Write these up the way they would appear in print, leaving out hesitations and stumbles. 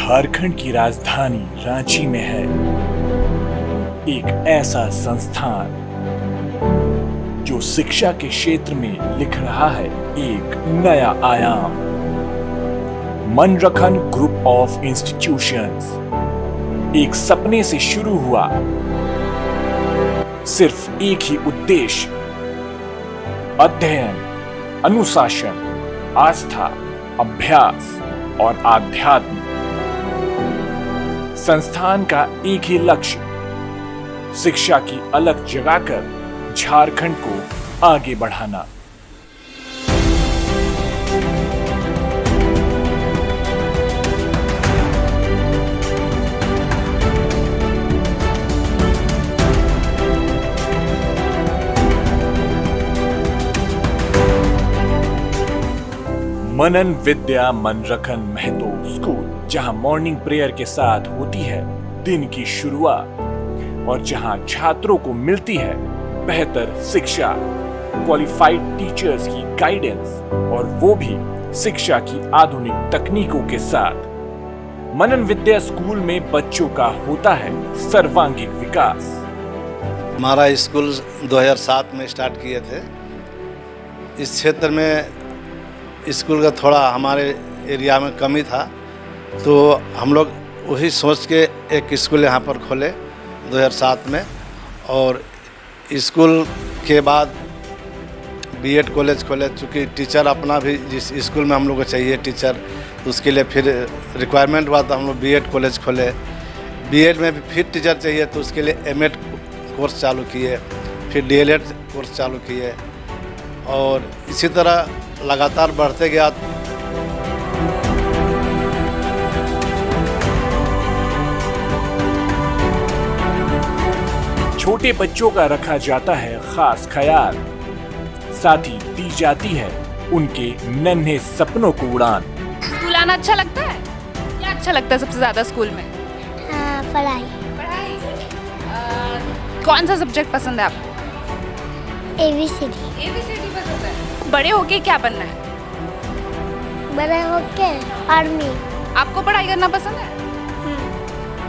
झारखंड की राजधानी रांची में है एक ऐसा संस्थान जो शिक्षा के क्षेत्र में लिख रहा है एक नया आयाम। मनरखन ग्रुप ऑफ इंस्टीट्यूशंस एक सपने से शुरू हुआ, सिर्फ एक ही उद्देश्य, अध्ययन, अनुशासन, आस्था, अभ्यास और आध्यात्म। संस्थान का एक ही लक्ष्य, शिक्षा की अलग जगाकर झारखंड को आगे बढ़ाना। मनन विद्या मनरखन महतो स्कूल, जहां मॉर्निंग प्रेयर के साथ होती है दिन की शुरुआत और जहां छात्रों को मिलती है बेहतर शिक्षा, क्वालिफाइड टीचर्स की गाइडेंस और वो भी शिक्षा की आधुनिक तकनीकों के साथ। मनन विद्या स्कूल में बच्चों का होता है सर्वांगीण विकास। हमारा स्कूल 2007 में स्टार्ट किए थे। इस क्षेत्र में स्कूल का थोड़ा हमारे एरिया में कमी था, तो हम लोग वही सोच के एक स्कूल यहाँ पर खोले 2007 में। और स्कूल के बाद बीएड कॉलेज खोले, चूँकि टीचर अपना भी जिस स्कूल में हम लोग को चाहिए टीचर, तो उसके लिए फिर रिक्वायरमेंट हुआ तो हम लोग बीएड कॉलेज खोले। बीएड में भी फिर टीचर चाहिए तो उसके लिए एमएड कोर्स चालू किए, फिर डीएलएड कोर्स चालू किए और इसी तरह लगातार बढ़ते गया। छोटे बच्चों का रखा जाता है खास ख्याल, साथ ही दी जाती है उनके नन्हे सपनों को उड़ान। स्कूल आना अच्छा लगता है? क्या अच्छा लगता है सबसे ज्यादा स्कूल में? पढ़ाई। कौन सा सब्जेक्ट पसंद है आपको? ABCD पसंद है। बड़े होके क्या बनना है? बड़े होके आर्मी। आपको पढ़ाई करना पसंद है?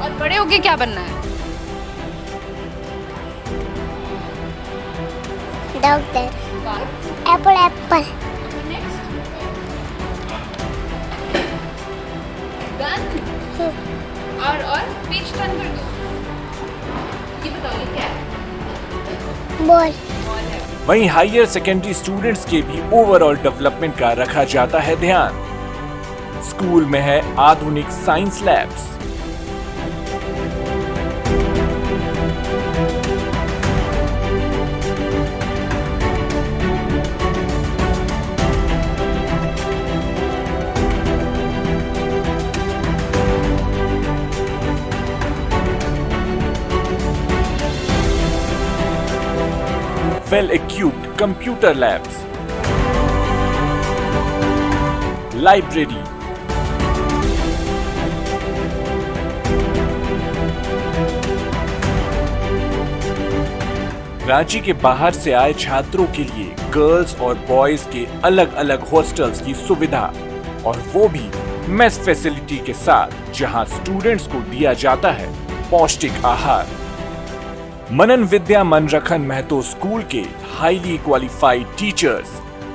और बड़े होके क्या बनना है? डॉक्टर। एप्पल। और पेज टर्न कर दो। ये बताओ ये क्या है? बॉल। वहीं हायर सेकेंडरी स्टूडेंट्स के भी ओवरऑल डेवलपमेंट का रखा जाता है ध्यान। स्कूल में है आधुनिक science labs, well-equipped computer labs, library, Ranchi के बाहर से आए छात्रों के लिए गर्ल्स और बॉयज के अलग अलग हॉस्टल्स की सुविधा, और वो भी मेस फैसिलिटी के साथ, जहां स्टूडेंट्स को दिया जाता है पौष्टिक आहार। मनन विद्या मनरखन महतो स्कूल के हाईली क्वालिफाइड टीचर्स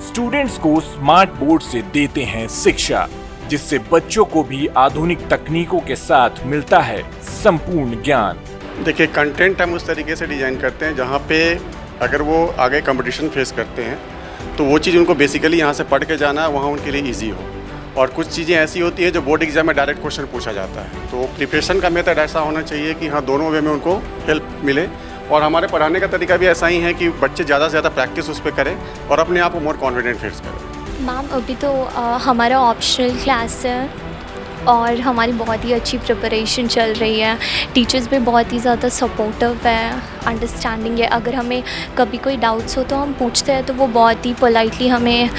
स्टूडेंट्स को स्मार्ट बोर्ड से देते हैं शिक्षा, जिससे बच्चों को भी आधुनिक तकनीकों के साथ मिलता है संपूर्ण ज्ञान। देखिए, कंटेंट हम उस तरीके से डिज़ाइन करते हैं जहाँ पे अगर वो आगे कंपटीशन फेस करते हैं तो वो चीज़ उनको बेसिकली यहाँ से पढ़ के जाना है, वहाँ उनके लिए ईजी हो। और कुछ चीज़ें ऐसी होती है जो बोर्ड एग्जाम में डायरेक्ट क्वेश्चन पूछा जाता है, तो प्रिपरेशन का मेथड ऐसा होना चाहिए कि हाँ, दोनों वे में उनको हेल्प मिले। और हमारे पढ़ाने का तरीका भी ऐसा ही है कि बच्चे ज़्यादा से ज़्यादा प्रैक्टिस उस पर करें और अपने आप को मोर कॉन्फिडेंट फेस करें। मैम, अभी तो हमारा ऑप्शनल क्लास है और हमारी बहुत ही अच्छी प्रिपरेशन चल रही है। टीचर्स भी बहुत ही ज़्यादा सपोर्टिव है, अंडरस्टैंडिंग है। अगर हमें कभी कोई डाउट्स हो तो हम पूछते हैं तो वो बहुत ही पोलाइटली हमें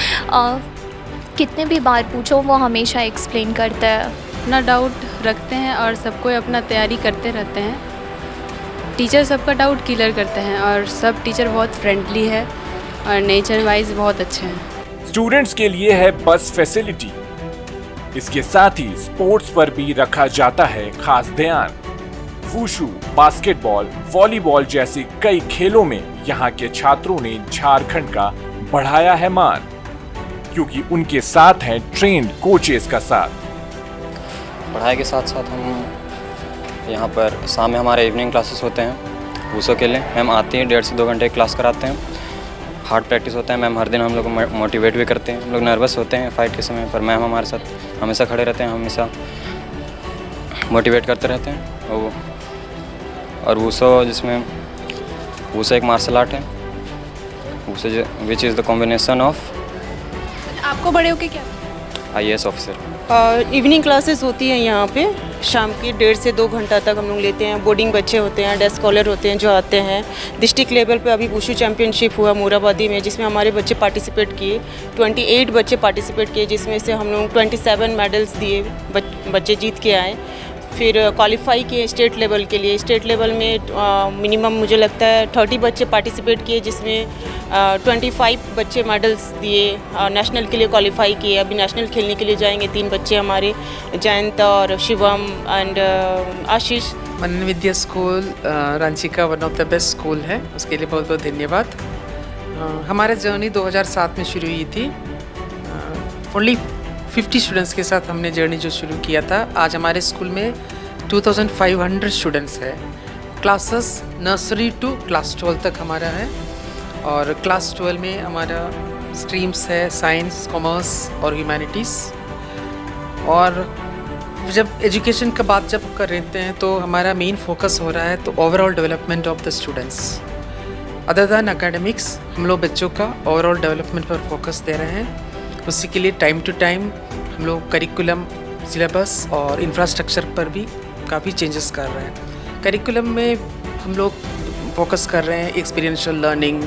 कितने भी बार पूछो वो हमेशा एक्सप्लेन करता है। अपना डाउट रखते हैं और सबको अपना तैयारी करते रहते हैं। टीचर सबका डाउट क्लियर करते हैं और सब टीचर बहुत फ्रेंडली है और नेचर वाइज बहुत अच्छे हैं। स्टूडेंट्स के लिए है बस फैसिलिटी, इसके साथ ही स्पोर्ट्स पर भी रखा जाता है खास ध्यान। वुशु, बास्केटबॉल, वॉलीबॉल जैसे कई खेलों में यहाँ के छात्रों ने झारखंड का बढ़ाया है मान, क्योंकि उनके साथ हैं ट्रेन्ड कोचेस का साथ। पढ़ाई के साथ साथ हम यहाँ पर शाम में हमारे इवनिंग क्लासेस होते हैं वुशु के लिए। मैम आती हैं 1.5 से 2 घंटे क्लास कराते हैं। हार्ड प्रैक्टिस होता है। मैम हर दिन हम लोग को मोटिवेट भी करते हैं। हम लोग नर्वस होते हैं फाइट के समय, पर मैम हमारे साथ हमेशा खड़े रहते हैं, हमेशा मोटिवेट करते रहते हैं। और वुशु जिसमें वुशु एक मार्शल आर्ट है, wushu which is the combination of आपको बड़े होके क्या IAS ऑफिसर। इवनिंग क्लासेस होती हैं यहाँ पे शाम की 1.5 से 2 घंटा तक हम लोग लेते हैं। बोर्डिंग बच्चे होते हैं, डेस्क स्कॉलर होते हैं जो आते हैं। डिस्ट्रिक्ट लेवल पे अभी वुशु चैम्पियनशिप हुआ मोराबादी में, जिसमें हमारे बच्चे पार्टिसिपेट किए। 28 बच्चे पार्टिसिपेट किए, जिसमें से हम लोग 27 मेडल्स दिए, बच्चे जीत के आए। फिर क्वालिफाई किए स्टेट लेवल के लिए। स्टेट लेवल में मिनिमम मुझे लगता है 30 बच्चे पार्टिसिपेट किए, जिसमें 25 बच्चे मेडल्स दिए। नेशनल के लिए क्वालिफाई किए। अभी नेशनल खेलने के लिए जाएंगे 3 बच्चे हमारे, जयंत और शिवम एंड आशीष। मनन विद्या स्कूल रांची का one of the best school है, उसके लिए बहुत बहुत धन्यवाद। हमारा जर्नी 2007 में शुरू हुई थी। ओनली 50 स्टूडेंट्स के साथ हमने जर्नी जो शुरू किया था। आज हमारे स्कूल में 2500 स्टूडेंट्स हैं। क्लासेस नर्सरी टू क्लास 12 तक हमारा है, और क्लास 12 में हमारा स्ट्रीम्स है साइंस, कॉमर्स और ह्यूमैनिटीज़। और जब एजुकेशन का बात जब कर रहे हैं तो हमारा मेन फोकस हो रहा है तो overall development of the students. Other than academics हम लोग बच्चों का ओवरऑल डेवलपमेंट पर फोकस दे रहे हैं। उसी के लिए टाइम टू टाइम हम लोग करिकुलम, सिलेबस और इंफ्रास्ट्रक्चर पर भी काफ़ी चेंजेस कर रहे हैं। करिकुलम में हम लोग फोकस कर रहे हैं experiential learning,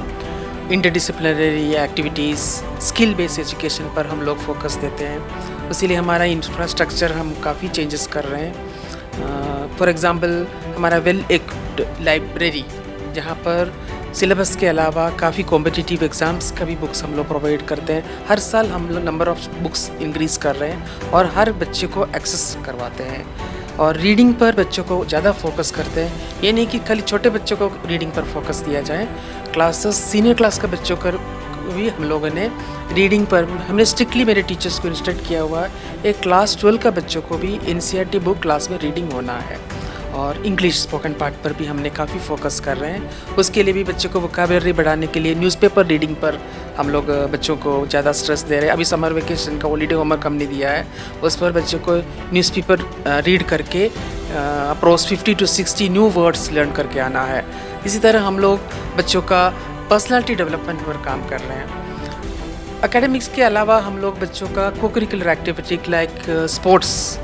interdisciplinary activities, skill based education पर हम लोग फोकस देते हैं। इसीलिए हमारा इंफ्रास्ट्रक्चर हम काफ़ी चेंजेस कर रहे हैं। फॉर एग्ज़ाम्पल हमारा वेल इक्विप्ड लाइब्रेरी, जहाँ पर सिलेबस के अलावा काफ़ी कॉम्पिटिटिव एग्ज़ाम्स का भी बुक्स हम लोग प्रोवाइड करते हैं। हर साल हम लोग नंबर ऑफ़ बुक्स इंक्रीज़ कर रहे हैं और हर बच्चे को एक्सेस करवाते हैं। और रीडिंग पर बच्चों को ज़्यादा फोकस करते हैं। ये नहीं कि खाली छोटे बच्चों को रीडिंग पर फोकस दिया जाए, क्लासेस सीनियर क्लास के बच्चों को भी हम लोगों ने रीडिंग पर हमने स्ट्रिक्टली मेरे टीचर्स को इंस्ट्रक्ट किया हुआ है। एक क्लास 12 का बच्चों को भी NCERT बुक क्लास में रीडिंग होना है। और इंग्लिश स्पोकन पार्ट पर भी हमने काफ़ी फोकस कर रहे हैं। उसके लिए भी बच्चों को वोकैबुलरी बढ़ाने के लिए न्यूज़पेपर रीडिंग पर हम लोग बच्चों को ज़्यादा स्ट्रेस दे रहे हैं। अभी समर वेकेशन का हॉलीडे होमवर्क हमने दिया है, उस पर बच्चों को न्यूज़पेपर रीड करके approx 50 to 60 new words learn करके आना है। इसी तरह हम लोग बच्चों का पर्सनालिटी डेवलपमेंट पर काम कर रहे हैं। एकेडमिक्स के अलावा हम लोग बच्चों का को curricular activity like sports,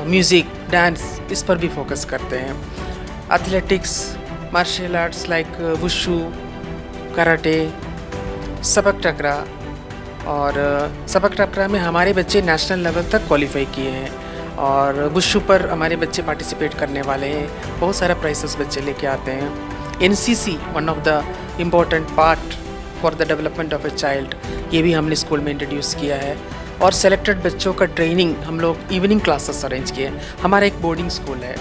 music, dance, इस पर भी फोकस करते हैं। Athletics, martial arts like wushu, karate, सबक टकरा, और सबक टकरा में हमारे बच्चे नेशनल लेवल तक क्वालिफाई किए हैं। और वुशु पर हमारे बच्चे पार्टिसिपेट करने वाले हैं, बहुत सारे प्राइजेस बच्चे लेके आते हैं। NCC one of the important part for the development of a child, ये भी हमने स्कूल में इंट्रोड्यूस किया है। और सेलेक्टेड बच्चों का ट्रेनिंग हम लोग इवनिंग क्लासेस अरेंज किए हैं। हमारा एक बोर्डिंग स्कूल है।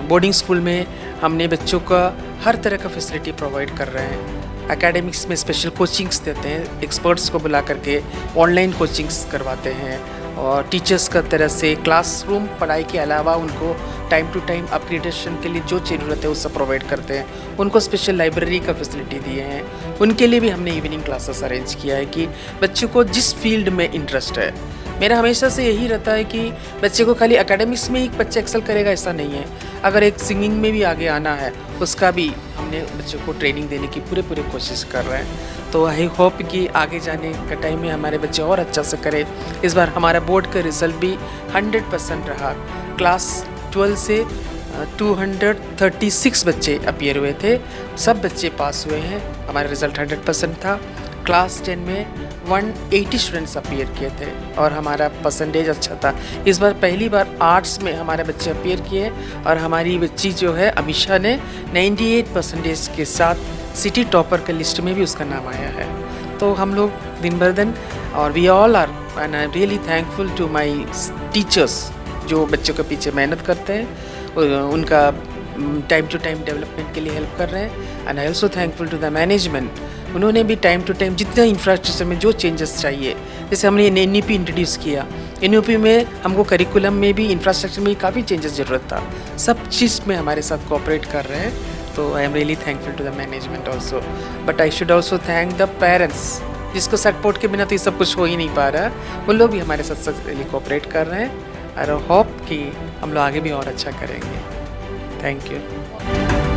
बोर्डिंग स्कूल में हमने बच्चों का हर तरह का फैसिलिटी प्रोवाइड कर रहे हैं। एकेडमिक्स में स्पेशल कोचिंग्स देते हैं, एक्सपर्ट्स को बुला करके ऑनलाइन कोचिंग्स करवाते हैं। और टीचर्स का तरह से क्लासरूम पढ़ाई के अलावा उनको टाइम टू टाइम अपग्रेडेशन के लिए जो ज़रूरत है वो सब प्रोवाइड करते हैं। उनको स्पेशल लाइब्रेरी का फैसिलिटी दिए हैं। उनके लिए भी हमने इवनिंग क्लासेस अरेंज किया है कि बच्चों को जिस फील्ड में इंटरेस्ट है। मेरा हमेशा से यही रहता है कि बच्चे को खाली एकेडमिक्स में ही बच्चा एक्सेल करेगा ऐसा नहीं है। अगर एक सिंगिंग में भी आगे आना है उसका भी हमने बच्चों को ट्रेनिंग देने की पूरे कोशिश कर रहे हैं। तो आई होप कि आगे जाने का टाइम में हमारे बच्चे और अच्छा से करें। इस बार हमारा बोर्ड का रिज़ल्ट भी 100% रहा। क्लास 12 से 236 बच्चे अपीयर हुए थे, सब बच्चे पास हुए हैं। हमारा रिज़ल्ट 100% था। क्लास 10 में 180 स्टूडेंट्स अपीयर किए थे और हमारा परसेंटेज अच्छा था। इस बार पहली बार आर्ट्स में हमारे बच्चे अपीयर किए और हमारी बच्ची जो है अमीशा ने 98% के साथ सिटी टॉपर के लिस्ट में भी उसका नाम आया है। तो हम लोग दिन भर दिन, और we all are, and I am really thankful to my teachers जो बच्चों के पीछे मेहनत करते हैं, उनका टाइम टू टाइम डेवलपमेंट के लिए हेल्प कर रहे हैं। And I also thankful to the management, उन्होंने भी टाइम टू टाइम जितना इंफ्रास्ट्रक्चर में जो चेंजेस चाहिए, जैसे हमने NUP इंट्रोड्यूस किया, NUP में हमको करिकुलम में भी इंफ्रास्ट्रक्चर में काफ़ी चेंजेस ज़रूरत था, सब चीज़ में हमारे साथ कोऑपरेट कर रहे हैं। तो I am really thankful to the management also, but I should also thank the parents, जिसको सपोर्ट के बिना तो ये सब कुछ हो ही नहीं पा रहा है। वो लोग भी हमारे साथ रियली कोऑपरेट कर रहे हैं, और होप कि हम लोग आगे भी और अच्छा करेंगे। Thank you.